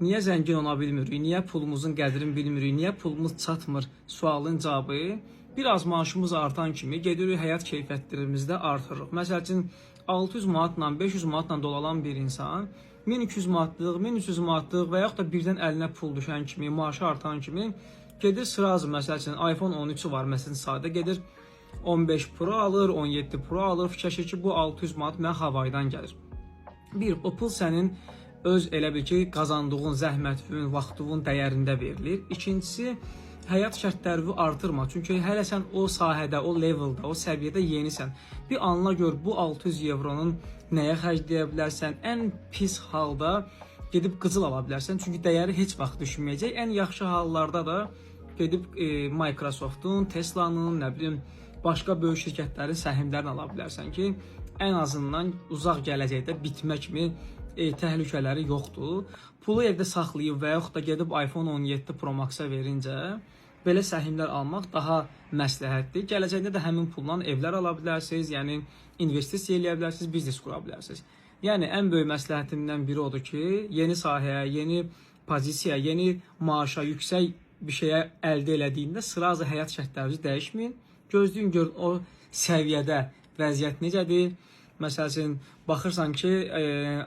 niyə zəngin ola bilmirik, niyə pulumuzun qədrini bilmirik, niyə pulumuz çatmır sualın cavabı biraz maaşımız artan kimi gedirik həyat keyfiyyətlərimizdə artırırıq. Məsəl üçün 600 manatla, 500 manatla dolanan bir insan 1200 manatlıq, 1300 manatlıq və yaxud da birdən əlinə pul düşən kimi, maaşı artan kimi gedir sırazı, məsəl üçün iPhone 13'ü var, məsələn sadə gedir 15 Pro alır, 17 Pro alır, fikirləşir ki bu 600 manat mənə havaydan gəlir. Bir, o pul sənin öz elə bil ki qazandığın, zəhmətin, vaxtının dəyərində verilir. İkincisi, həyat şərtlərini artırma. Çünki hələ sən o sahədə, o leveldə, o səviyyədə yenisən. Bir anla gör bu 600 euronun nəyə xərcləyə bilərsən. Ən pis halda gedib qızıl ala bilərsən. Çünki dəyəri heç vaxt düşməyəcək. Ən yaxşı hallarda da gedib Microsoft'un, Tesla'nın, nə bilim, başqa böyük şirkətlərin səhmlərini ala bilərsən ki, ən azından uzaq gələcəkdə bitmə kimi təhlükələri yoxdur. Pulu evdə saxlayıb və yaxud da gedib iPhone 17 Pro Max-a verincə belə səhmlər almaq daha məsləhətdir. Gələcəkdə də həmin pulla evlər ala bilərsiniz, yəni investisiya eləyə bilərsiniz, biznes qura bilərsiniz. Yəni ən böyük məsləhətimdən biri odur ki, yeni sahəyə, yeni pozisiyaya, yeni maaşa, yüksək bir şeyə əldə elədiyində sırazı həyat şərtlərinizi dəyişməyin. Gözləyin görün o səviyyədə vəziyyət necədir? Məsəl üçün baxırsan ki,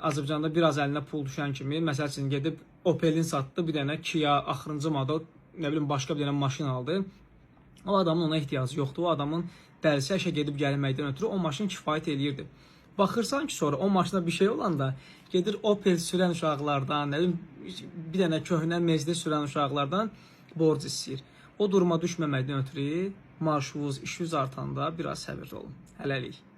Azərbaycanda biraz əlinə pul düşən kimi, məsəl üçün gedib Opel'in satdı, bir dənə Kia axırıncı model, nə bilim başqa bir dənə maşın aldı. O adamın ona ehtiyacı yoxdur. O adamın dərsi işə gedib gəlməkdən ötürü o maşın kifayət eləyirdi. Baxırsan ki, sonra o maşına bir şey olanda gedir Opel sürən uşaqlardan, nə bilim bir dənə köhnə Mercedes sürən uşaqlardan borc istəyir. O duruma düşməməkdən ötürü maaşınız, işiniz artanda biraz səbirli olun. Hələlik.